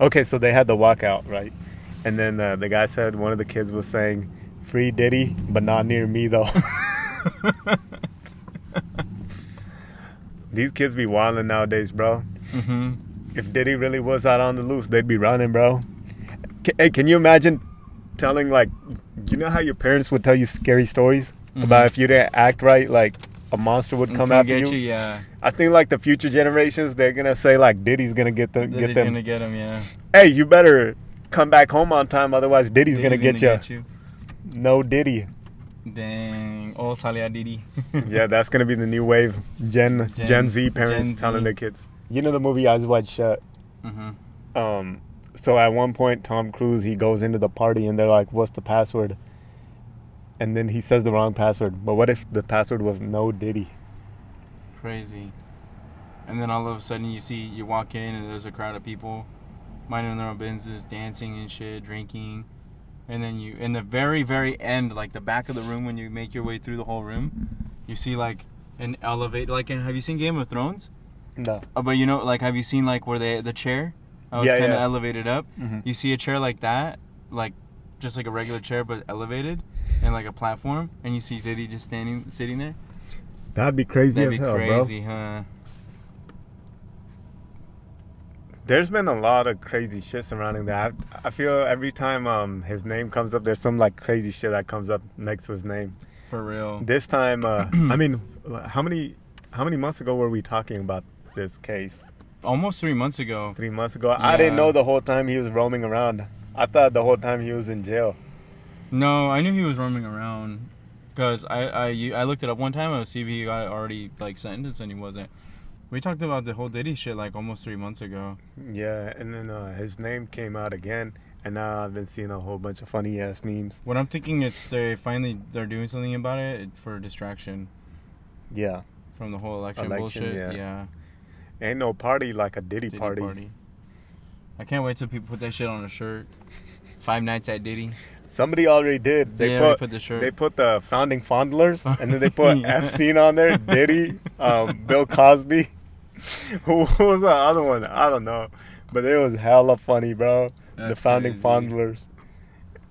Okay, so they had the walkout, right? And then the guy said one of the kids was saying, "Free Diddy, but not near me though." These kids be wilding nowadays, bro. Mm-hmm. If Diddy really was out on the loose, they'd be running, bro. Hey, can you imagine telling, like, you know how your parents would tell you scary stories about if you didn't act right, like a monster would come after get you? Yeah. I think like the future generations, they're gonna say like Diddy's gonna get them. Diddy's gonna get him, yeah. Hey, you better come back home on time, otherwise Diddy's gonna get you. No Diddy. Dang. Oh, Salia Diddy. Yeah, that's gonna be the new wave. Gen Z parents Gen Z. telling their kids. You know the movie Eyes Wide Shut? Mm-hmm. So at one point, Tom Cruise, he goes into the party and they're like, "What's the password?" And then he says the wrong password. But what if the password was No Diddy? Crazy. And then all of a sudden you walk in and there's a crowd of people minding their own business, dancing and shit, drinking. And then in the very, very end, like the back of the room, when you make your way through the whole room, you see like an elevator. Like, have you seen Game of Thrones? No. But you know, like, have you seen like where the chair was kind of elevated up? Mm-hmm. You see a chair like that, like just like a regular chair but elevated, and like a platform, and you see Diddy just sitting there. That'd be crazy as hell, bro. That'd be crazy, huh? There's been a lot of crazy shit surrounding that. I feel every time his name comes up, there's some like crazy shit that comes up next to his name. For real. This time, I mean, how many months ago were we talking about this case? Almost 3 months ago. 3 months ago? Yeah. I didn't know the whole time he was roaming around. I thought the whole time he was in jail. No, I knew he was roaming around because I looked it up one time. I was see if he got already like sentenced, and he wasn't. We talked about the whole Diddy shit like almost 3 months ago. Yeah, and then his name came out again, and now I've been seeing a whole bunch of funny ass memes. What I'm thinking, they're doing something about it for distraction. Yeah. From the whole election bullshit. Yeah. Ain't no party like a Diddy party. I can't wait till people put that shit on a shirt. 5 Nights at Diddy. Somebody already did. They put the shirt. They put the founding fondlers, and then they put Epstein on there, Diddy, Bill Cosby. Who was the other one? I don't know. But it was hella funny, bro. That's the founding crazy. fondlers.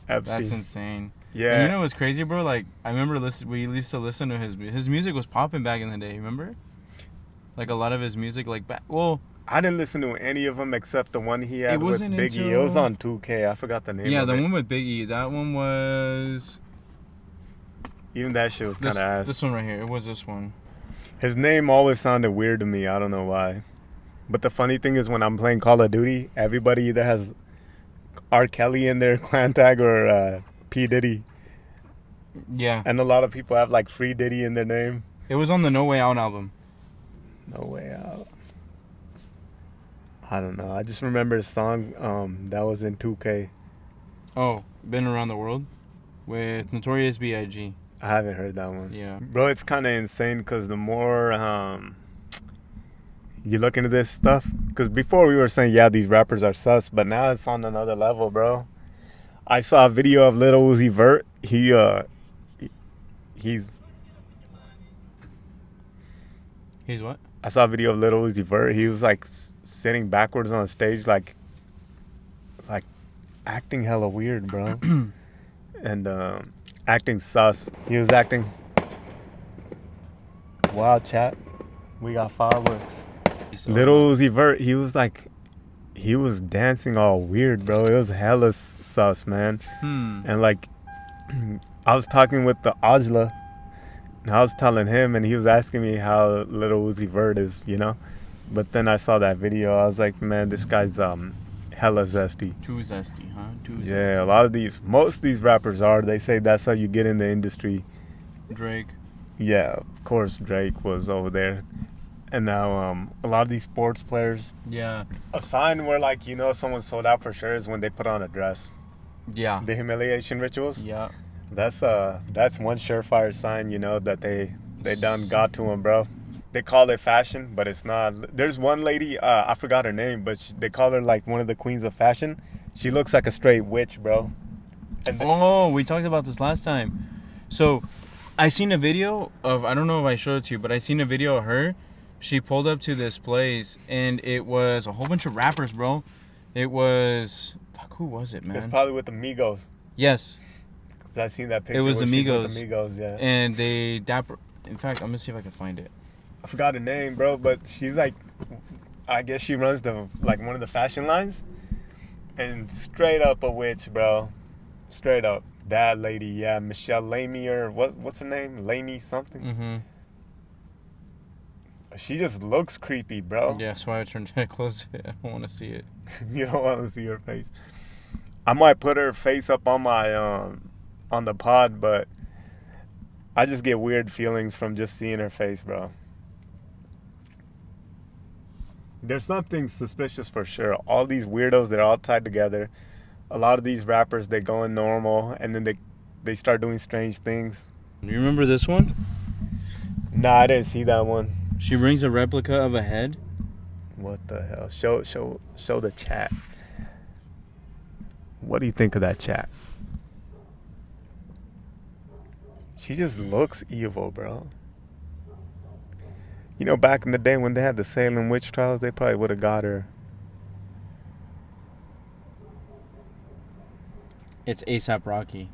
Epstein. That's insane. Yeah. And you know what's crazy, bro? Like, I remember we used to listen to his music was popping back in the day, remember? Like, a lot of his music, like, I didn't listen to any of them except the one he had with Biggie. It was on 2K. I forgot the name of it. Yeah, the one with Biggie. That one was... Even that shit was kind of ass. This one right here. It was this one. His name always sounded weird to me. I don't know why. But the funny thing is when I'm playing Call of Duty, everybody either has R. Kelly in their clan tag or P. Diddy. Yeah. And a lot of people have like Free Diddy in their name. It was on the No Way Out album. No Way Out. I don't know. I just remember a song that was in 2K. Oh, Been Around the World with Notorious B.I.G. I haven't heard that one. Yeah. Bro, it's kind of insane because the more you look into this stuff, because before we were saying, yeah, these rappers are sus, but now it's on another level, bro. I saw a video of Lil Uzi Vert. He's what? I saw a video of Lil Uzi Vert. He was like sitting backwards on stage, like acting hella weird, bro. And acting sus. He was acting. Wow, chat. We got fireworks. Lil Uzi Vert, he was dancing all weird, bro. It was hella sus, man. And like, I was talking with the Ajla, and I was telling him, and he was asking me how Lil Uzi Vert is, you know. But then I saw that video. I was like, man, this guy's hella zesty. Too zesty, huh? Yeah, most of these rappers are. They say that's how you get in the industry. Drake. Yeah, of course Drake was over there. And now a lot of these sports players. Yeah. A sign where, like, you know, someone sold out for sure is when they put on a dress. Yeah. The humiliation rituals. Yeah. That's one surefire sign, you know, that they done got to them, bro. They call it fashion, but it's not. There's one lady, I forgot her name, but they call her like one of the queens of fashion. She looks like a straight witch, bro. And we talked about this last time. So, I seen a video of, I don't know if I showed it to you, but I seen a video of her. She pulled up to this place, and it was a whole bunch of rappers, bro. It was... Fuck, who was it, man? It's probably with the Migos. Yes. Because I seen that picture. It was the Migos. With the Migos, yeah. And they dapper... In fact, I'm going to see if I can find it. I forgot her name, bro, but she's like... I guess she runs one of the fashion lines. And straight up a witch, bro. Straight up. That lady, yeah. Michelle Lamy or... What's her name? Lamy something? Mm-hmm. She just looks creepy, bro. Yeah, that's why I turned to close it. I don't want to see it. You don't want to see her face. I might put her face up on my on the pod, but I just get weird feelings from just seeing her face, bro. There's something suspicious for sure. All these weirdos, they're all tied together. A lot of these rappers, they go in normal, and then they start doing strange things. You remember this one? Nah, I didn't see that one. She brings a replica of a head. What the hell? Show the chat. What do you think of that chat? She just looks evil, bro. You know, back in the day when they had the Salem witch trials, they probably would have got her. It's A$AP Rocky.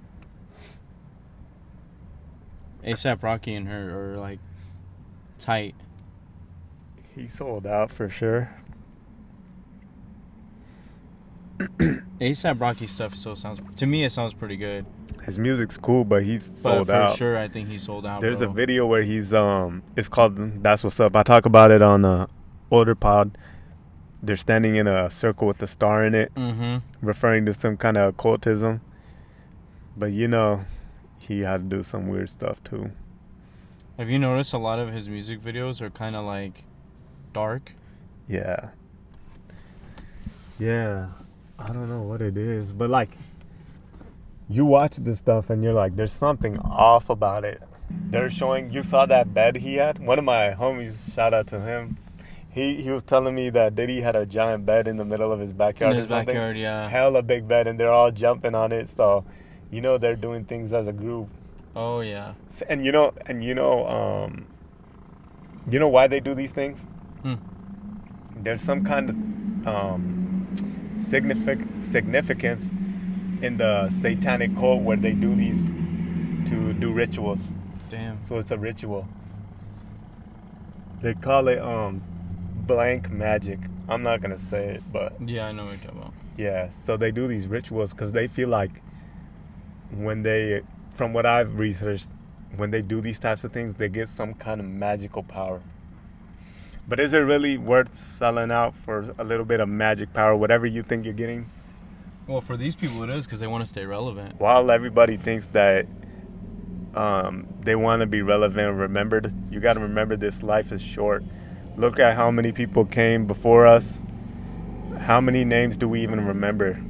A$AP Rocky and her are like tight. He sold out for sure. A$AP Rocky stuff still sounds... To me, it sounds pretty good. His music's cool, but he's sold for out. For sure, I think he sold out, There's bro. a video where he's... It's called That's What's Up. I talk about it on Older Pod. They're standing in a circle with a star in it. Mm-hmm. Referring to some kind of occultism. But, you know, he had to do some weird stuff, too. Have you noticed a lot of his music videos are kind of like dark? Yeah. Yeah. I don't know what it is, but like you watch this stuff and you're like, there's something off about it. They're showing, you saw that bed he had? One of my homies, shout out to him. He was telling me that Diddy had a giant bed in the middle of his backyard in his or something. backyard, yeah. Hella big bed, and they're all jumping on it. So, you know, they're doing things as a group. Oh yeah. And you know why they do these things? There's some kind of significance in the satanic cult where they do these to do rituals. Damn. So it's a ritual. They call it blank magic. I'm not gonna say it, but Yeah, I know what you're talking about. yeah. So they do these rituals because they feel like when they, from what I've researched, when they do these types of things, they get some kind of magical power. But is it really worth selling out for a little bit of magic power, whatever you think you're getting? Well, for these people it is because they want to stay relevant. While everybody thinks that they want to be relevant and remembered, you got to remember this life is short. Look at how many people came before us. How many names do we even remember?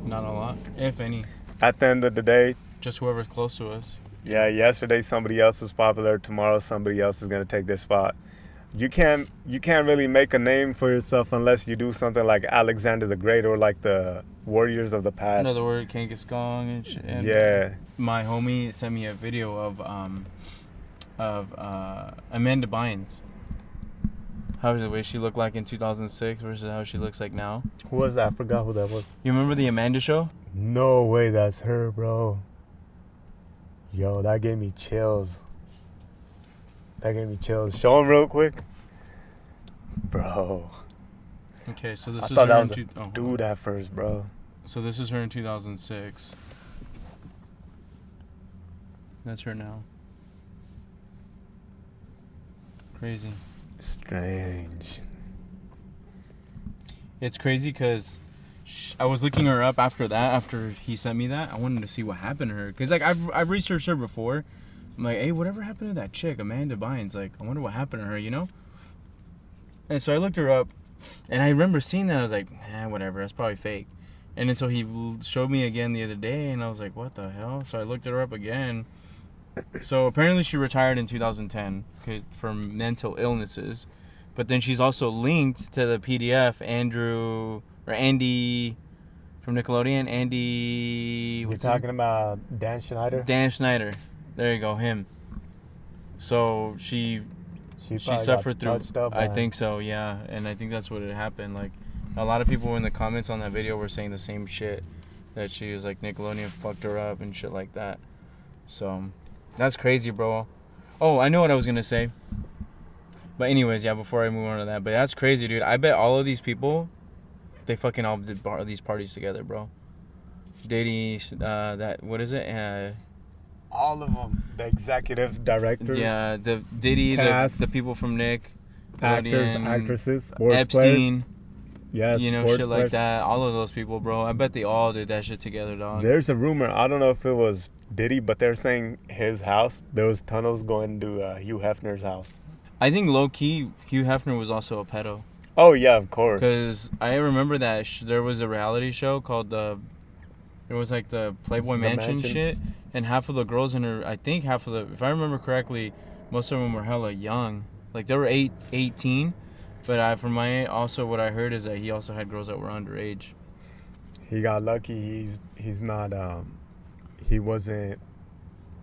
Not a lot, if any. At the end of the day, Just whoever's close to us. yeah, yesterday somebody else was popular. Tomorrow somebody else is going to take their spot. You can't really make a name for yourself unless you do something like Alexander the Great or like the warriors of the past. Another word, Genghis Khan and shit. And Yeah. My homie sent me a video of Amanda Bynes. How the way she looked like in 2006 versus how she looks like now. Who was that? I forgot who that was. You remember the Amanda Show? No way, that's her, bro. Yo, that gave me chills. Show him real quick. Bro. Okay, so this I is thought her that was in a dude at first, bro. So this is her in 2006. That's her now. Crazy. Strange. It's crazy because I was looking her up after that. After he sent me that, I wanted to see what happened to her. Because like I've researched her before. I'm like, hey, whatever happened to that chick, Amanda Bynes? Like, I wonder what happened to her, you know? And so I looked her up, and I remember seeing that. I was like, whatever, that's probably fake. And until he showed me again the other day, and I was like, what the hell? So I looked her up again. So apparently she retired in 2010 for mental illnesses. But then she's also linked to the PDF, Andy from Nickelodeon. Andy... You're talking about Dan Schneider? Dan Schneider. There you go, him. So she suffered through... I think so, yeah. And I think that's what had happened. Like, A lot of people in the comments on that video were saying the same shit, that she was like Nickelodeon fucked her up and shit like that. So that's crazy, bro. Oh, I know what I was gonna say. But anyways, yeah, before I move on to that, but that's crazy, dude. I bet all of these people, they fucking all did these parties together, bro. Diddy, that, what is it? All of them. The executives, directors. Yeah, the Diddy, the people from Nick. Actors, actresses, sports Epstein. players. Yes, you know, sports shit players. like that. All of those people, bro. I bet they all did that shit together, dog. There's a rumor. I don't know if it was Diddy, but they're saying his house, there was tunnels going to Hugh Hefner's house. I think low-key, Hugh Hefner was also a pedo. Oh, yeah, of course. Because I remember that there was a reality show called it was like the Playboy Mansion shit. And half of the girls in her, I think half of the, if I remember correctly, most of them were hella young. Like, they were 18. But from also what I heard is that he also had girls that were underage. He got lucky. He's not, he wasn't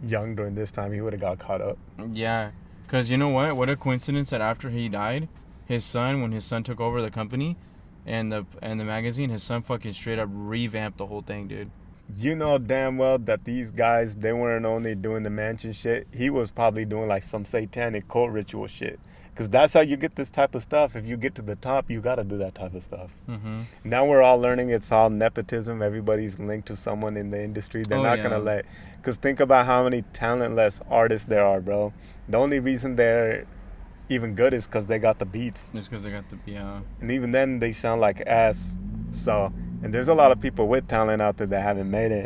young during this time. He would have got caught up. Yeah. Because you know what? What a coincidence that after he died, when his son took over the company and the magazine, his son fucking straight up revamped the whole thing, dude. You know damn well that these guys, they weren't only doing the mansion shit. He was probably doing like some satanic cult ritual shit. Because that's how you get this type of stuff. If you get to the top, you got to do that type of stuff. Mm-hmm. Now we're all learning it's all nepotism. Everybody's linked to someone in the industry. They're not going to let... Because think about how many talentless artists there are, bro. The only reason they're even good is because they got the beats. It's because they got the... Yeah. And even then, they sound like ass. So... And there's a lot of people with talent out there that haven't made it.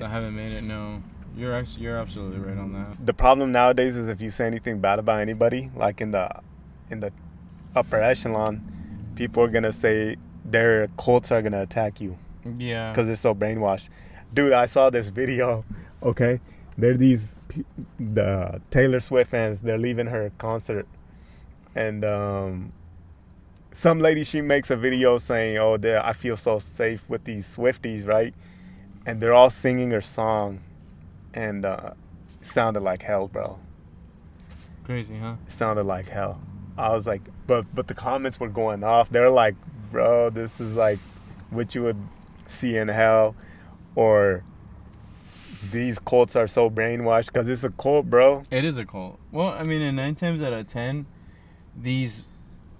No. You're absolutely right on that. The problem nowadays is if you say anything bad about anybody, like in the upper echelon, people are going to say their cults are going to attack you. Yeah. Because they're so brainwashed. Dude, I saw this video, okay? They're the Taylor Swift fans. They're leaving her concert. And some lady, she makes a video saying, oh, I feel so safe with these Swifties, right? And they're all singing her song. And it sounded like hell, bro. Crazy, huh? It sounded like hell. I was like, but the comments were going off. They're like, bro, this is like what you would see in hell. Or these cults are so brainwashed because it's a cult, bro. It is a cult. Well, I mean, and 9 times out of 10, these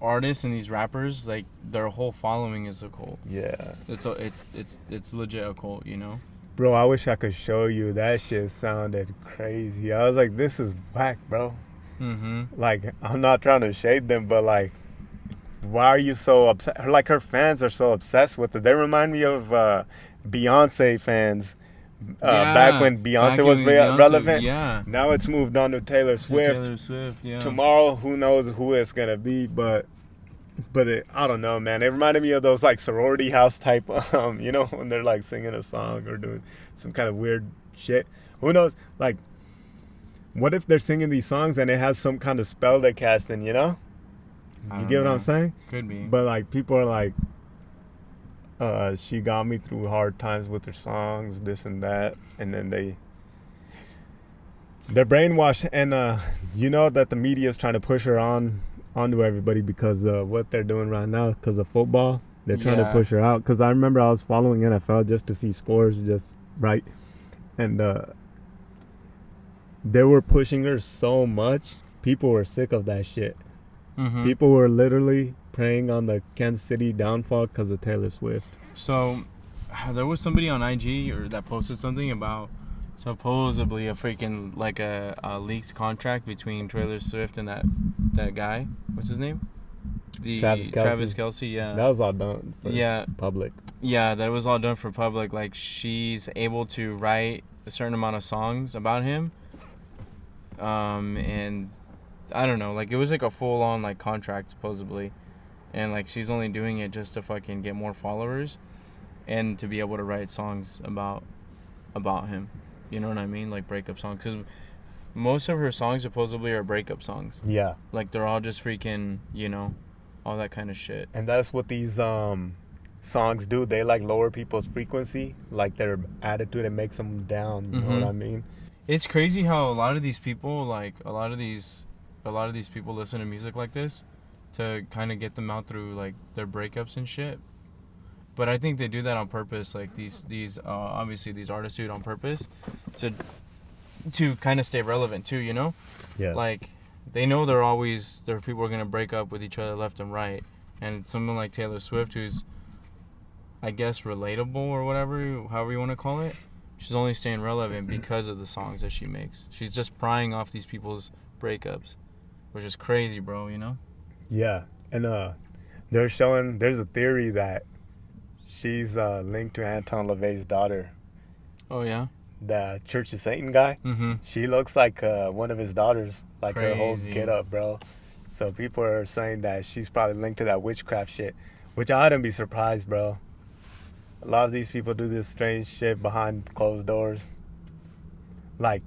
artists and these rappers, like, their whole following is a cult. Yeah. It's legit a cult, you know? Bro, I wish I could show you. That shit sounded crazy. I was like, this is whack, bro. Mm-hmm. Like, I'm not trying to shade them, but like, why are you so upset? Like, her fans are so obsessed with it. They remind me of Beyonce fans. Back when Beyonce was relevant. Yeah. Now it's moved on to Taylor Swift. Yeah. Tomorrow, who knows who it's gonna be, but I don't know, man. It reminded me of those like sorority house type, you know, when they're like singing a song or doing some kind of weird shit. Who knows? Like, what if they're singing these songs and it has some kind of spell they're casting, you know? You get what I'm saying? Could be. But like, people are like, she got me through hard times with her songs, this and that, and then they're brainwashed, and you know that the media is trying to push her onto everybody because what they're doing right now, because of football, they're trying to push her out. Because I remember I was following NFL just to see scores, just right, and they were pushing her so much, people were sick of that shit. Mm-hmm. People were literally preying on the Kansas City downfall because of Taylor Swift. So, there was somebody on IG that posted something about supposedly a freaking, like a leaked contract between Taylor Swift and that guy. What's his name? Travis Kelce, yeah. That was all done for public. Yeah, that was all done for public. Like, she's able to write a certain amount of songs about him. And I don't know, like, it was like a full-on, like, contract, supposedly. And, like, she's only doing it just to fucking get more followers and to be able to write songs about him. You know what I mean? Like, breakup songs. Because most of her songs supposedly are breakup songs. Yeah. Like, they're all just freaking, you know, all that kind of shit. And that's what these songs do. They, like, lower people's frequency. Like, their attitude, it makes them down. You know what I mean? It's crazy how a lot of these people, like, a lot of these people listen to music like this to kind of get them out through, like, their breakups and shit. But I think they do that on purpose. Like these obviously these artists do it on purpose to kind of stay relevant too. You know. Yeah. Like they know there are people who are gonna break up with each other left and right, and someone like Taylor Swift, who's I guess relatable or whatever, however you want to call it. She's only staying relevant because of the songs that she makes. She's just prying off these people's breakups, which is crazy, bro, you know? Yeah. And there's a theory that she's linked to Anton LaVey's daughter. Oh, yeah? The Church of Satan guy. Mm-hmm. She looks like one of his daughters, like Crazy. her whole get up, bro. So people are saying that she's probably linked to that witchcraft shit, which I wouldn't be surprised, bro. A lot of these people do this strange shit behind closed doors. Like,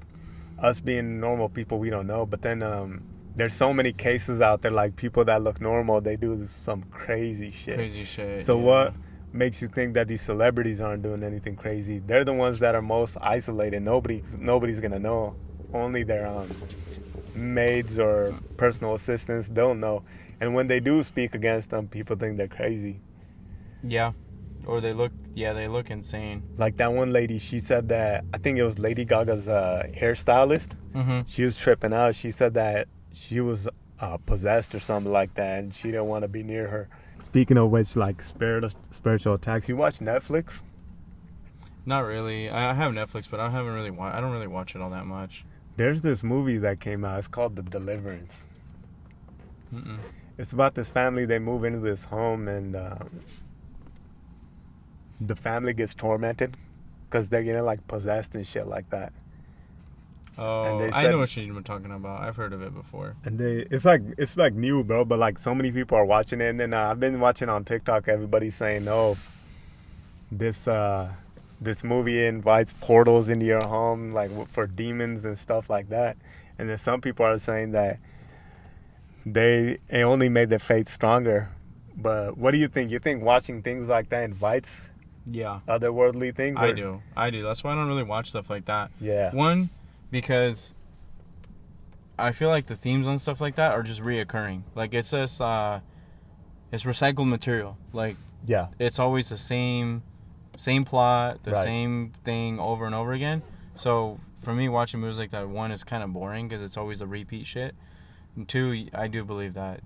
us being normal people, we don't know. But then there's so many cases out there, like people that look normal, they do some crazy shit. Crazy shit. So yeah. what makes you think that these celebrities aren't doing anything crazy? They're the ones that are most isolated. Nobody's gonna know. Only their maids or personal assistants, they'll know. And when they do speak against them, people think they're crazy. Yeah. Or they look insane. Like that one lady, she said that, I think it was Lady Gaga's hairstylist. Mm-hmm. She was tripping out. She said that she was possessed or something like that, and she didn't want to be near her. Speaking of which, like spiritual attacks, you watch Netflix? Not really. I have Netflix, but I don't really watch it all that much. There's this movie that came out. It's called The Deliverance. Mm-mm. It's about this family. They move into this home, and the family gets tormented because they're getting like possessed and shit like that. Oh, I know what you've been talking about. I've heard of it before. And it's like new, bro. But like so many people are watching it, and then I've been watching on TikTok. Everybody's saying, "Oh, this movie invites portals into your home, like for demons and stuff like that." And then some people are saying that it only made their faith stronger. But what do you think? You think watching things like that invites otherworldly things? I do. That's why I don't really watch stuff like that. Yeah. One, because I feel like the themes on stuff like that are just reoccurring. Like it says, it's recycled material. Like it's always the same plot, the same thing over and over again. So for me, watching movies like that, one, is kind of boring because it's always the repeat shit. And two, I do believe that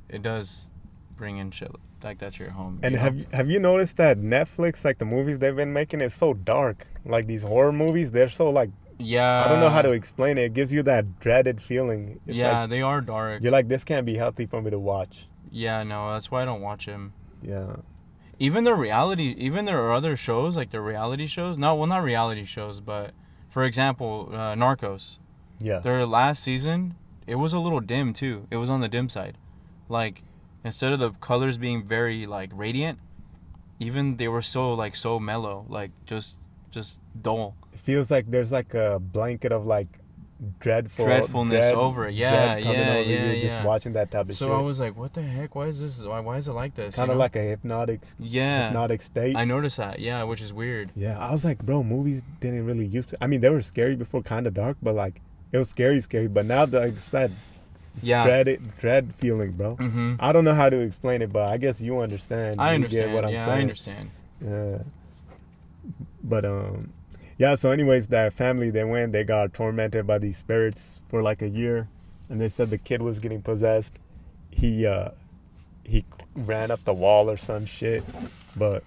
it does bring in shit like that to your home. And have you noticed that Netflix, like the movies they've been making, is so dark? Like these horror movies, they're so like, I don't know how to explain it. It gives you that dreaded feeling. It's like, they are dark. You're like, this can't be healthy for me to watch. Yeah, no, that's why I don't watch them. Yeah. Even there are other shows, like the reality shows. Not reality shows, but for example, Narcos. Yeah. Their last season, it was a little dim too. It was on the dim side. Like, instead of the colors being very like radiant, even they were so mellow, like just dull. It feels like there's like a blanket of like dreadfulness over it. Yeah. Just watching that type of shit. So I was like, what the heck? Why is this? Why is it like this? Kind of like a hypnotic state. I noticed that. Yeah, which is weird. Yeah, I was like, bro, movies didn't really used to. I mean, they were scary before, kind of dark, but like it was scary. But now it's that dread feeling, bro. Mm-hmm. I don't know how to explain it, but I guess you understand. I You understand. get what I'm saying. I understand. Yeah. But so anyways, that family, they got tormented by these spirits for like a year, and they said the kid was getting possessed. He ran up the wall or some shit, but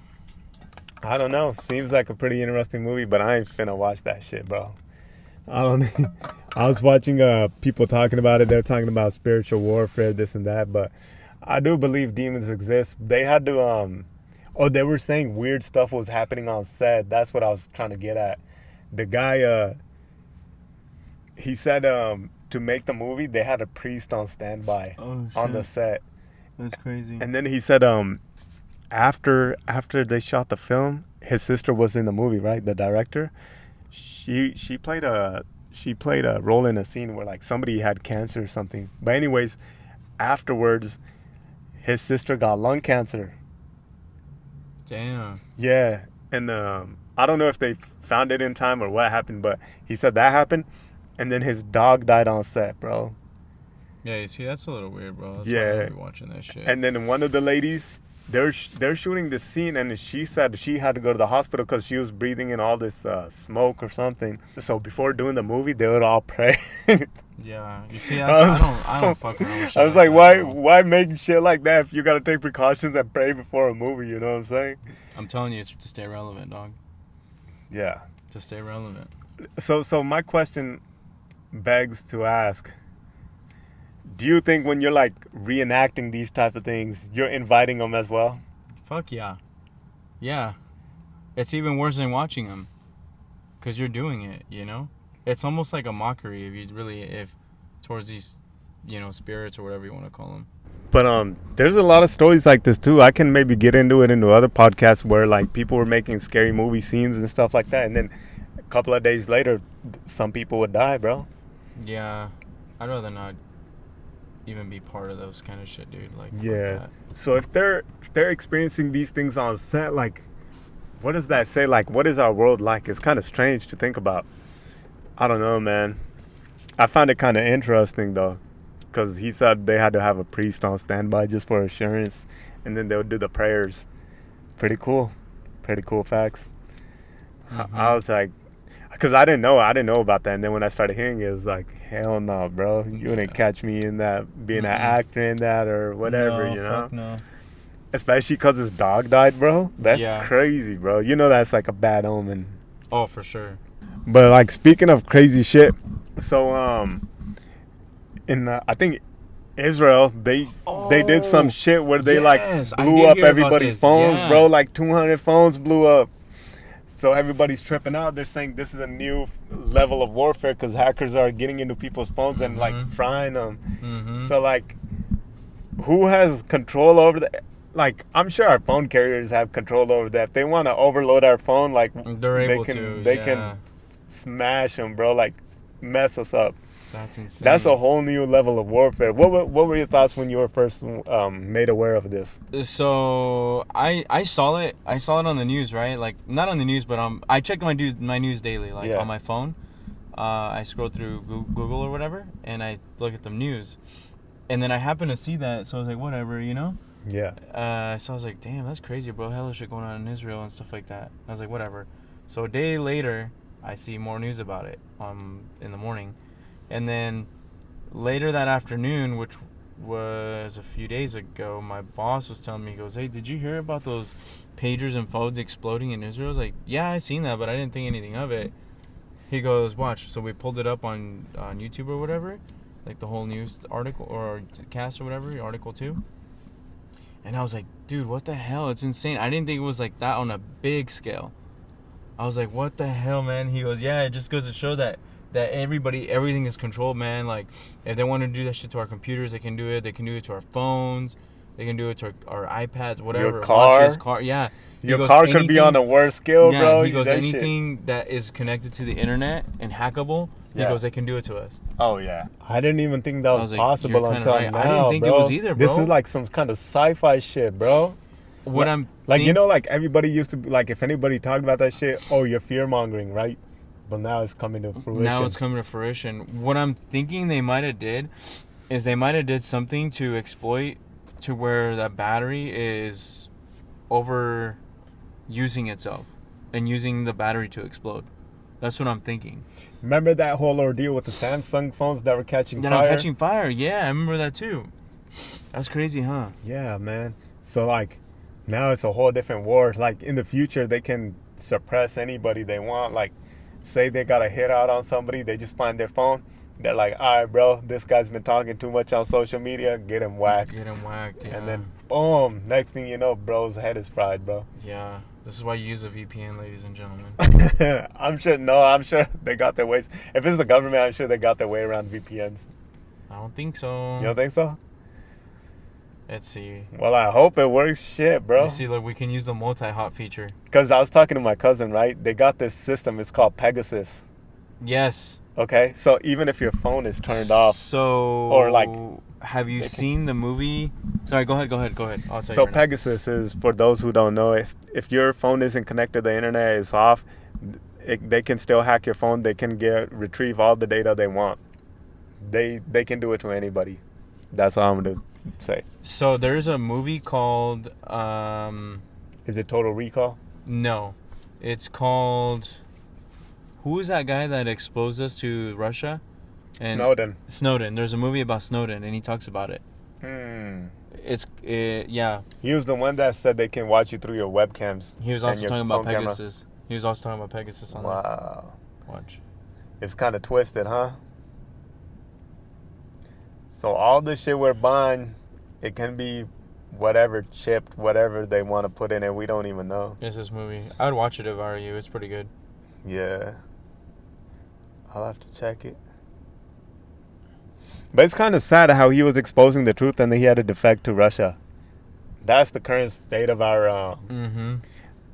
I don't know. Seems like a pretty interesting movie, but I ain't finna watch that shit, bro. I don't. I was watching people talking about it. They're talking about spiritual warfare, this and that, but I do believe demons exist. They had to they were saying weird stuff was happening on set. That's what I was trying to get at. The guy, he said to make the movie, they had a priest on standby on the set. That's crazy. And then he said after they shot the film, his sister was in the movie, right? The director. She played a role in a scene where like somebody had cancer or something. But anyways, afterwards, his sister got lung cancer. Damn. Yeah, and I don't know if they found it in time or what happened, but he said that happened, and then his dog died on set, bro. Yeah, you see, that's a little weird, bro. That's why I don't be watching that shit. And then one of the ladies, they're shooting this scene, and she said she had to go to the hospital because she was breathing in all this smoke or something. So before doing the movie, they would all pray. Yeah, you see, I don't fucking know. I was like, why make shit like that if you gotta take precautions and pray before a movie? You know what I'm saying? I'm telling you, it's to stay relevant, dog. Yeah. To stay relevant. So my question begs to ask: do you think when you're like reenacting these type of things, you're inviting them as well? Fuck yeah. Yeah. It's even worse than watching them. Because you're doing it, you know? It's almost like a mockery if towards these, spirits or whatever you want to call them. But there's a lot of stories like this too. I can maybe get into other podcasts where like people were making scary movie scenes and stuff like that, and then a couple of days later, some people would die, bro. Yeah. I'd rather not even be part of those kind of shit, dude. Like, yeah. So if they're experiencing these things on set, like, what does that say? Like, what is our world like? It's kind of strange to think about. I don't know, man. I found it kind of interesting though, because he said they had to have a priest on standby just for assurance, and then they would do the prayers. Pretty cool facts. Mm-hmm. I was like, because I didn't know about that, and then when I started hearing it, it was like, hell no, bro, you wouldn't catch me in that, being an actor in that or whatever, you know? Fuck no. Especially because his dog died, bro. That's crazy, bro. You know that's like a bad omen. Oh, for sure. But like, speaking of crazy shit, so in I think Israel, they did some shit where they blew up everybody's phones, bro. Like 200 phones blew up. So everybody's tripping out. They're saying this is a new level of warfare because hackers are getting into people's phones and like frying them. Mm-hmm. So like, who has control over that? Like, I'm sure our phone carriers have control over that. If they want to overload our phone, like they can smash them, bro. Like, mess us up. That's insane. That's a whole new level of warfare. What were your thoughts when you were first made aware of this? So I saw it. I saw it on the news, right? Like, not on the news, but I check my news daily, like on my phone. I scroll through Google or whatever, and I look at the news, and then I happen to see that. So I was like, whatever, you know. Yeah. So I was like, damn, that's crazy, bro. Hella shit going on in Israel and stuff like that. I was like, whatever. So a day later, I see more news about it in the morning. And then later that afternoon, which was a few days ago, my boss was telling me, he goes, hey, did you hear about those pagers and phones exploding in Israel? I was like, yeah, I seen that, but I didn't think anything of it. He goes, watch. So we pulled it up on YouTube or whatever, like the whole news article or cast or whatever, article 2. And I was like, dude, what the hell? It's insane. I didn't think it was like that on a big scale. I was like, what the hell, man? He goes, yeah, it just goes to show that everything is controlled, man. Like, if they want to do that shit to our computers, they can do it. They can do it to our phones. They can do it to our iPads, whatever. Your car. Yeah. Your car could be on a worse scale, bro. He goes, anything that is connected to the internet and hackable, he goes, they can do it to us. Oh, yeah. I didn't even think that was possible until now, I didn't think it was either, bro. This is like some kind of sci-fi shit, bro. Like, everybody used to be, like, if anybody talked about that shit, oh, you're fear-mongering, right? But now it's coming to fruition. What I'm thinking they might have did is they might have did something to exploit to where that battery is overusing itself and using the battery to explode. That's what I'm thinking. Remember that whole ordeal with the Samsung phones that were catching fire? That are catching fire. Yeah, I remember that too. That's crazy, huh? Yeah, man. So, like, now it's a whole different war. Like, in the future, they can suppress anybody they want. Like, say they got a hit out on somebody, they just find their phone. They're like, all right, bro, this guy's been talking too much on social media. Get him whacked. Yeah. And then, boom, next thing you know, bro's head is fried, bro. Yeah. This is why you use a VPN, ladies and gentlemen. I'm sure they got their ways. If it's the government, I'm sure they got their way around VPNs. I don't think so. You don't think so? Let's see. Well, I hope it works. Shit, bro. You see, look, we can use the multi-hot feature. Because I was talking to my cousin, right? They got this system. It's called Pegasus. Yes. Okay, so even if your phone is turned off, or like, have you seen the movie? Sorry, go ahead. I'll tell you. Pegasus is, for those who don't know, if your phone isn't connected, the internet is off, they can still hack your phone. They can retrieve all the data they want. They can do it to anybody. That's how I'm gonna Say. So there's a movie called Is it Total Recall? no, it's called. Who is that guy that exposed us to Russia? And Snowden. There's a movie about Snowden, and he talks about it. Yeah. He was the one that said they can watch you through your webcams. He was also talking about Pegasus. He was also talking about Pegasus on wow. that. Watch. It's kind of twisted, huh? So all the shit we're buying, it can be whatever chipped, whatever they want to put in it. We don't even know. It's this movie. I would watch it if I were you. It's pretty good. Yeah. I'll have to check it. But it's kind of sad how he was exposing the truth and then he had to defect to Russia. That's the current state of our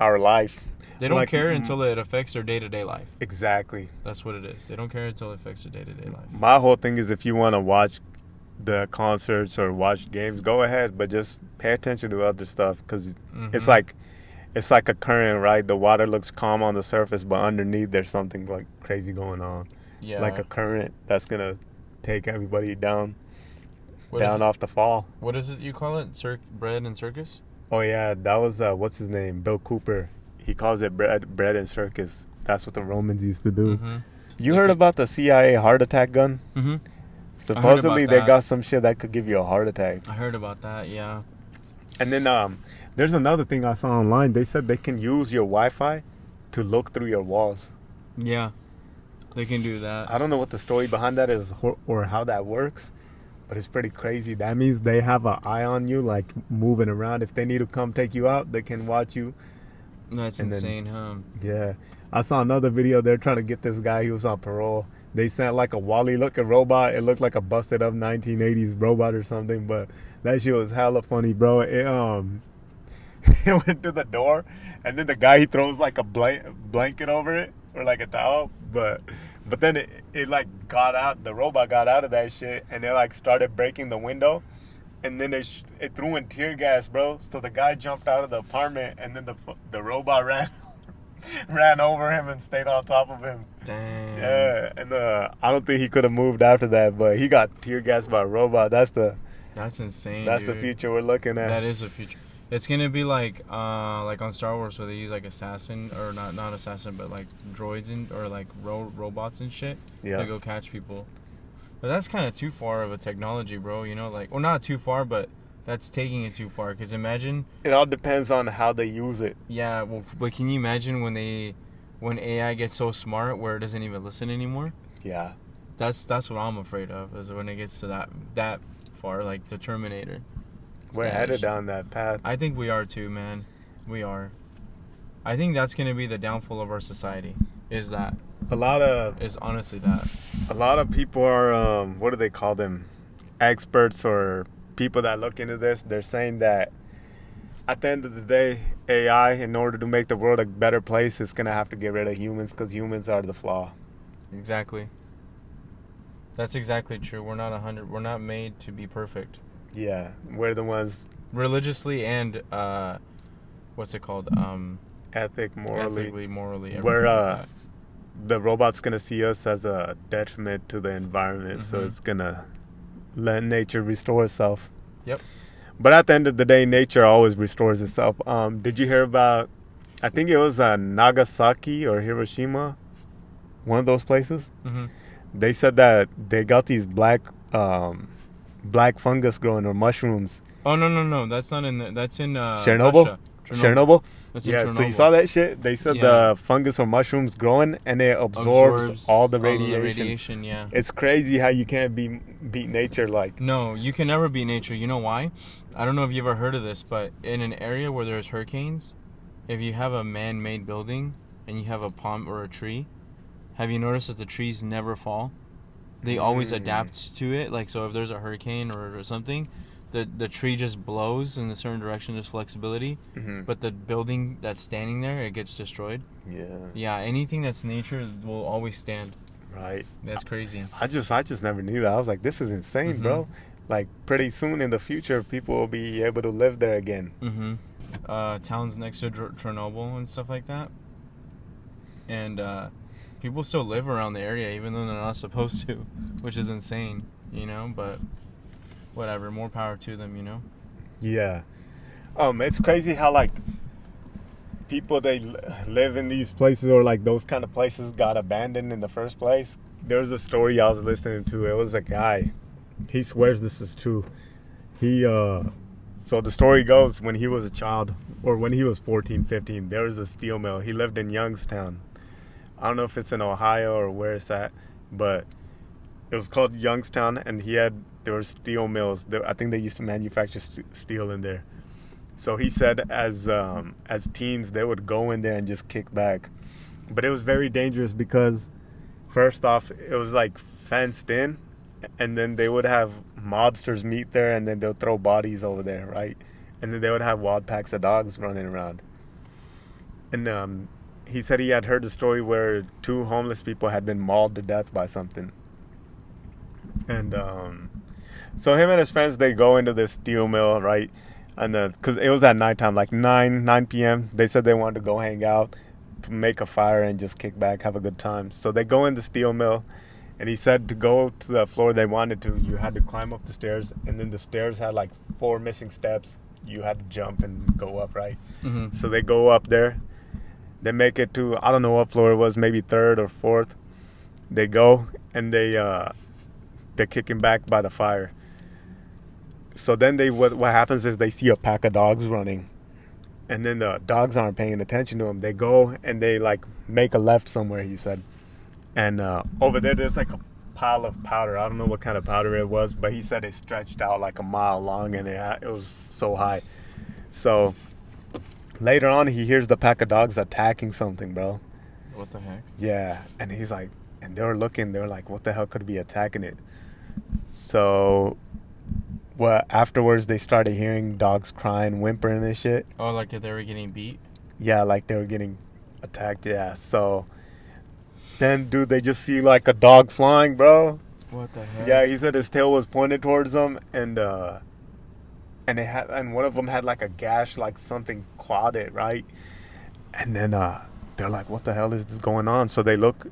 life. They don't care until it affects their day-to-day life. Exactly. That's what it is. They don't care until it affects their day-to-day life. My whole thing is if you want to watch the concerts or watch games, go ahead, but just pay attention to other stuff because it's like a current, right? The water looks calm on the surface, but underneath there's something like crazy going on. Yeah. Like a current that's gonna take everybody down off the fall. What is it you call it? Bread and circus? Oh yeah, that was what's his name? Bill Cooper. He calls it bread and circus. That's what the Romans used to do. You heard about the CIA heart attack gun? Supposedly they got some shit that could give you a heart attack. I heard about that, yeah. And then there's another thing I saw online. They said they can use your Wi-Fi to look through your walls. Yeah, they can do that. I don't know what the story behind that is or how that works, but it's pretty crazy. That means they have an eye on you, like moving around. If they need to come take you out, they can watch you. That's insane, huh? Yeah. I saw another video. They're trying to get this guy. He was on parole. They sent like a Wall-E-looking robot. It looked like a busted up 1980s robot or something, but that shit was hella funny, bro. It went to the door, and then the guy, he throws like a blanket over it or like a towel, but then it like got out. The robot got out of that shit, and it like started breaking the window, and then it threw in tear gas, bro. So the guy jumped out of the apartment, and then the robot ran over him and stayed on top of him. Damn. Yeah, and I don't think he could have moved after that, but he got tear gassed by a robot. That's insane. That's dude. The future we're looking at. That is the future. It's gonna be like on Star Wars where they use like assassin or not assassin but like droids or like robots and shit to go catch people. But that's kind of too far of a technology, bro. You know, like, well, not too far, but that's taking it too far. Because imagine... It all depends on how they use it. Yeah, well, but can you imagine when AI gets so smart where it doesn't even listen anymore? Yeah. That's what I'm afraid of, is when it gets to that far, like the Terminator. We're headed down that path. I think we are too, man. We are. I think that's going to be the downfall of our society, is that. Is honestly that. A lot of people are, what do they call them? Experts or people that look into this. They're saying that at the end of the day, AI, in order to make the world a better place, is going to have to get rid of humans because humans are the flaw. Exactly. That's exactly true. We're not made to be perfect. Yeah, we're the ones... Religiously and, what's it called? Ethically, morally. We're, the robot's going to see us as a detriment to the environment, so it's going to let nature restore itself. Yep. But at the end of the day, nature always restores itself. Did you hear about, I think it was Nagasaki or Hiroshima, one of those places? They said that they got these black fungus growing, or mushrooms. Oh, no. That's not in there. That's in Chernobyl? Chernobyl? Yeah, so you saw that shit? They said the fungus or mushrooms growing, and it absorbs all the radiation. Yeah. It's crazy how you can't beat nature like. No, you can never beat nature. You know why? I don't know if you've ever heard of this, but in an area where there's hurricanes, if you have a man-made building and you have a palm or a tree, have you noticed that the trees never fall? They always adapt to it. Like, so if there's a hurricane or something, the tree just blows in a certain direction. There's flexibility, but the building that's standing there, it gets destroyed. Yeah, anything that's nature will always stand. Right. That's crazy. I just never knew that. I was like, this is insane, bro. Like, pretty soon in the future, people will be able to live there again. Towns next to Chernobyl and stuff like that, and people still live around the area even though they're not supposed to, which is insane, you know. But whatever, more power to them, you know? Yeah. It's crazy how like people live in these places, or like those kind of places got abandoned in the first place. There's a story I was listening to. It was a guy. He swears this is true. He so the story goes, when he was a child, or when he was 14, 15, there was a steel mill. He lived in Youngstown. I don't know if it's in Ohio or where it's at, but it was called Youngstown, and there were steel mills. I think they used to manufacture steel in there. So he said as teens, they would go in there and just kick back. But it was very dangerous because, first off, it was like fenced in, and then they would have mobsters meet there, and then they'll throw bodies over there, right? And then they would have wild packs of dogs running around. And he said he had heard the story where 2 homeless people had been mauled to death by something. And so him and his friends, they go into this steel mill, right? And because it was at nighttime, like 9 p.m. They said they wanted to go hang out, make a fire, and just kick back, have a good time. So they go in the steel mill, and he said to go to the floor they wanted to, you had to climb up the stairs, and then the stairs had like 4 missing steps. You had to jump and go up, right? Mm-hmm. So they go up there. They make it to, I don't know what floor it was, maybe 3rd or 4th. They go, and they're kicking back by the fire. So then what happens is they see a pack of dogs running, and then the dogs aren't paying attention to them. They go and they like make a left somewhere, he said. And over there's like a pile of powder. I don't know what kind of powder it was, but he said it stretched out like a mile long, and it was so high. So later on, he hears the pack of dogs attacking something, bro. What the heck? Yeah, and he's like, and they were like, what the hell could be attacking it? So, afterwards they started hearing dogs crying, whimpering and shit. Oh, like if they were getting beat? Yeah, like they were getting attacked, yeah. So, then, dude, they just see like a dog flying, bro. What the heck? Yeah, he said his tail was pointed towards them, and one of them had like a gash, like something clawed it, right? And then they're like, what the hell is this going on? So they look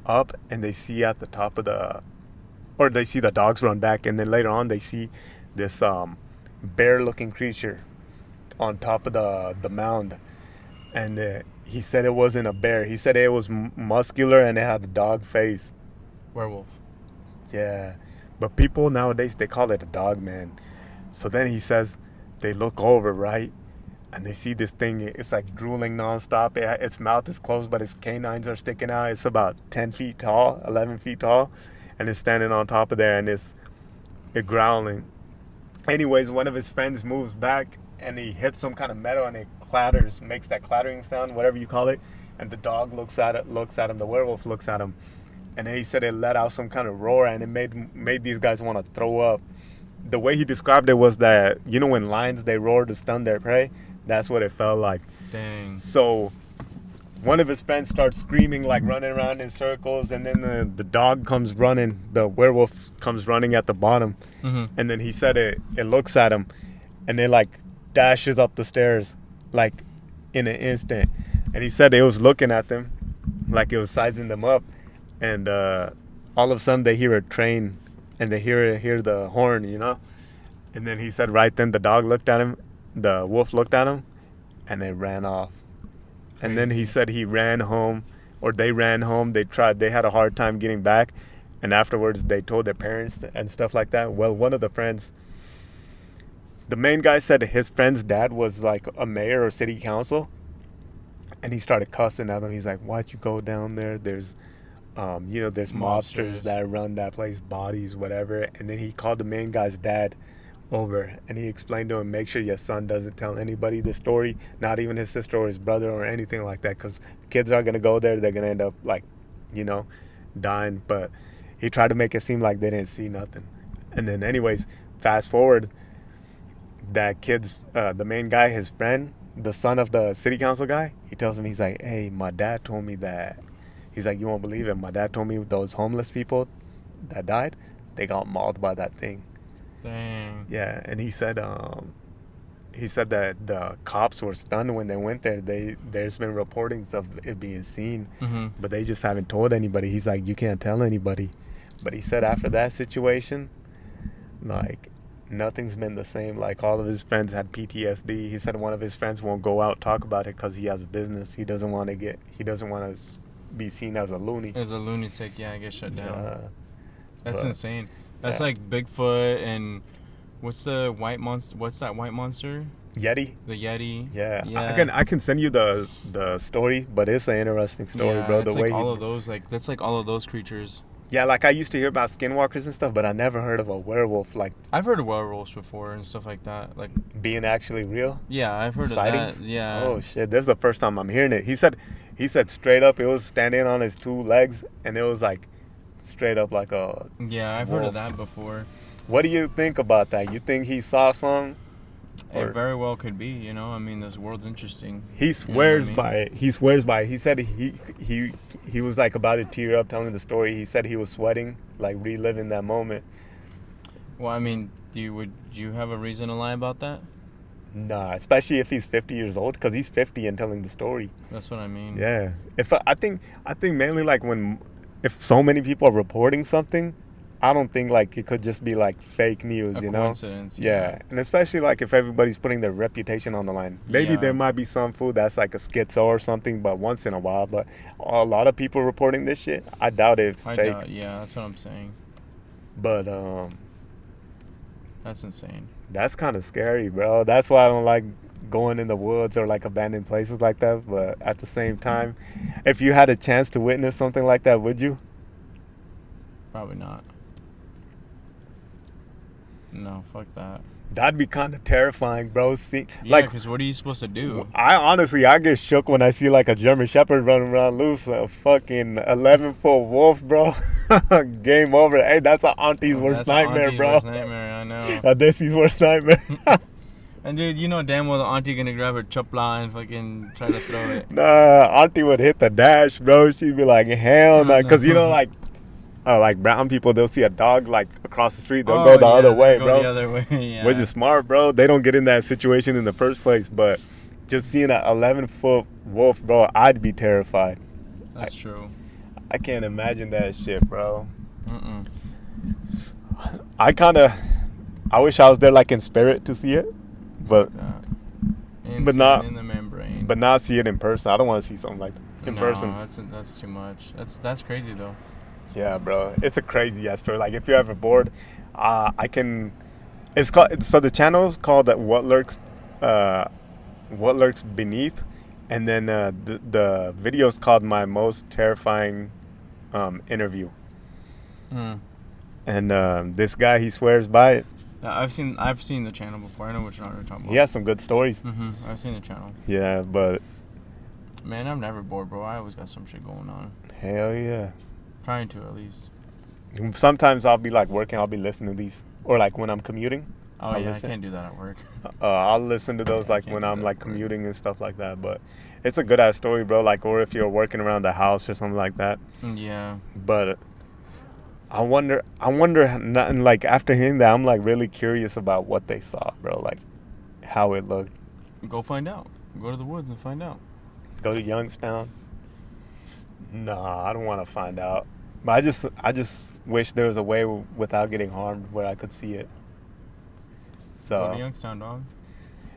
up, and they see at the top of they see the dogs run back, and then later on they see this bear-looking creature on top of the mound. And he said it wasn't a bear. He said it was muscular, and it had a dog face. Werewolf. Yeah. But people nowadays, they call it a dog, man. So then he says they look over, right? And they see this thing. It's like drooling nonstop. Its mouth is closed, but its canines are sticking out. It's about 10 feet tall, 11 feet tall. And it's standing on top of there, and it's growling. Anyways, one of his friends moves back, and he hits some kind of metal, and it clatters, makes that clattering sound, whatever you call it. And the dog looks at him. The werewolf looks at him, and then he said it let out some kind of roar, and it made these guys want to throw up. The way he described it was that, you know, when lions, they roar to stun their prey, that's what it felt like. Dang. So one of his friends starts screaming, like running around in circles, and then the dog comes running, the werewolf comes running at the bottom. Mm-hmm. And then he said it looks at him, and it like dashes up the stairs like in an instant. And he said it was looking at them like it was sizing them up, and all of a sudden they hear a train, and they hear the horn, you know. And then he said right then the dog looked at him, the wolf looked at him, and they ran off. Crazy. And then he said he ran home, or they ran home. They had a hard time getting back, and afterwards they told their parents and stuff like that. Well, one of the friends, the main guy, said his friend's dad was like a mayor or city council, and he started cussing at them. He's like, why'd you go down there? There's there's mobsters that run that place, bodies, whatever. And then he called the main guy's dad over, and he explained to him, make sure your son doesn't tell anybody this story, not even his sister or his brother or anything like that, because kids are going to go there, they're going to end up like, dying. But he tried to make it seem like they didn't see nothing. And then anyways, fast forward, that kid's the main guy, his friend, the son of the city council guy, he tells him, he's like, hey, my dad told me that. He's like, you won't believe it, my dad told me those homeless people that died, they got mauled by that thing. Dang. Yeah, and he said that the cops were stunned when they went there. There's been reportings of it being seen, mm-hmm. but they just haven't told anybody. He's like, you can't tell anybody. But he said after that situation, like, nothing's been the same. Like, all of his friends had PTSD. He said one of his friends won't go out talk about it because he has a business. He doesn't want to be seen as a loony. As a lunatic, yeah, I get shut down. That's but, insane. That's like Bigfoot and what's the white monster? What's that white monster? Yeti. The Yeti. Yeah. I can send you the story, but it's an interesting story, bro. It's the like way all of those, like that's like all of those creatures. Yeah, like I used to hear about skinwalkers and stuff, but I never heard of a werewolf. Like, I've heard of werewolves before and stuff like that. Like being actually real. Yeah, I've heard sightings? of that. Yeah. Oh shit, this is the first time I'm hearing it. He said straight up, it was standing on his two legs, and it was like straight up like a. Yeah, I've heard of that before. What do you think about that? You think he saw some? It very well could be. You know, I mean, this world's interesting. He swears by it. He swears by it. He said he was like about to tear up telling the story. He said he was sweating, like reliving that moment. Well, I mean, would you have a reason to lie about that? Nah, especially if he's 50 years old, because he's 50 and telling the story. That's what I mean. Yeah. I think mainly like if so many people are reporting something, I don't think like it could just be like fake news, you know? Coincidence. Yeah. And especially like if everybody's putting their reputation on the line. Maybe there might be some food that's like a schizo or something, but once in a while. But a lot of people reporting this shit, I doubt it's fake. Yeah, that's what I'm saying. But that's insane. That's kind of scary, bro. That's why I don't like going in the woods or like abandoned places like that. But at the same time, if you had a chance to witness something like that, would you? Probably not. No, fuck that. That'd be kind of terrifying, bro. See, yeah, because what are you supposed to do? I get shook when I see like a German Shepherd running around loose, a fucking 11-foot wolf, bro. Game over. Hey, that's an auntie's worst nightmare, bro. Worst nightmare, I know. A Desi's worst nightmare. And dude, you know damn well the auntie gonna grab her chopla and fucking try to throw it. Nah, auntie would hit the dash, bro. She'd be like, hell no, because you know like brown people, they'll see a dog like across the street, they'll go the other way, bro. The other way, yeah. Which is smart, bro. They don't get in that situation in the first place, but just seeing an 11-foot wolf, bro, I'd be terrified. That's true. I can't imagine that shit, bro. I wish I was there like in spirit to see it, but not in the membrane. But not see it in person. I don't want to see something like that in person. That's too much. That's crazy though. Yeah, bro, it's a crazy ass story. Like if you're ever bored, It's called. So the channel is called What Lurks Beneath, and then the video is called My Most Terrifying Interview. And this guy, he swears by it. Yeah, I've seen the channel before. I know which one you're talking about. He has some good stories. I've seen the channel. Yeah, but man, I'm never bored, bro. I always got some shit going on. Hell yeah. Trying to, at least. Sometimes I'll be like working, I'll be listening to these, or like when I'm commuting. I can't do that at work. I'll listen to those like when I'm like commuting and stuff like that. But it's a good ass story, bro. Like, or if you're working around the house or something like that. Yeah. But I wonder. And like after hearing that, I'm like really curious about what they saw, bro. Like how it looked. Go find out. Go to the woods and find out. Go to Youngstown. Nah, I don't want to find out. But I just wish there was a way without getting harmed where I could see it. So go to Youngstown, dog.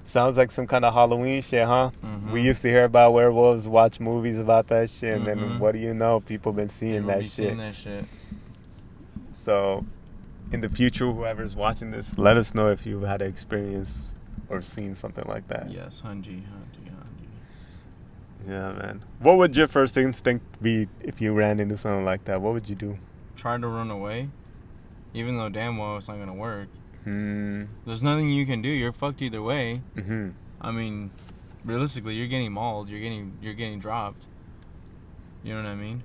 Sounds like some kind of Halloween shit, huh? We used to hear about werewolves, watch movies about that shit, and then what do you know? People been seeing that shit. So, in the future, whoever's watching this, let us know if you've had an experience or seen something like that. Yes, Hanji. Yeah, man. What would your first instinct be if you ran into something like that? What would you do? Try to run away, even though damn well it's not gonna work. There's nothing you can do. You're fucked either way. I mean, realistically, you're getting mauled. You're getting dropped. You know what I mean?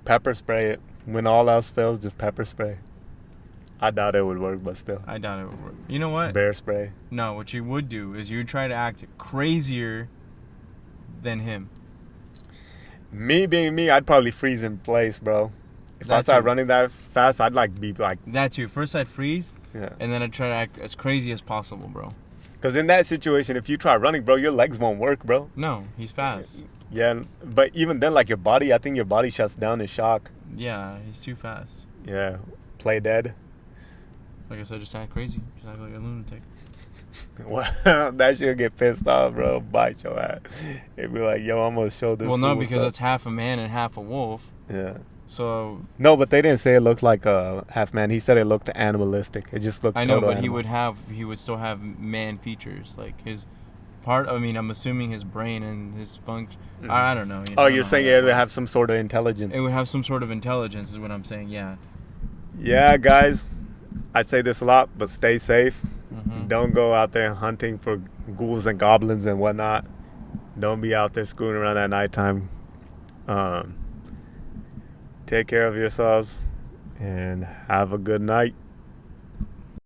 Pepper spray it. When all else fails, just pepper spray. I doubt it would work, but still. I doubt it would work. You know what? Bear spray. No, what you would do is you would try to act crazier than him. Me being me, I'd probably freeze in place, bro. If I started running that fast, I'd be like... That too. First I'd freeze, yeah, and then I'd try to act as crazy as possible, bro. Because in that situation, if you try running, bro, your legs won't work, bro. No, he's fast. Yeah, but even then, like I think your body shuts down in shock. Yeah, he's too fast. Yeah, play dead. Like I said, just act crazy. Just act like a lunatic. Well, that shit get pissed off, bro. Bite your ass. It'd be like, yo, I'm gonna show this. Well, no, because it's half a man and half a wolf. Yeah. So. No, but they didn't say it looked like a half man. He said it looked animalistic. It just looked. I know, but animal. he would still have man features, like his part. I mean, I'm assuming his brain and his function. I don't know. Oh, you're saying it would have some sort of intelligence. It would have some sort of intelligence, is what I'm saying. Yeah. Yeah, guys. I say this a lot, but stay safe. Mm-hmm. Don't go out there hunting for ghouls and goblins and whatnot. Don't be out there screwing around at nighttime. Take care of yourselves and have a good night.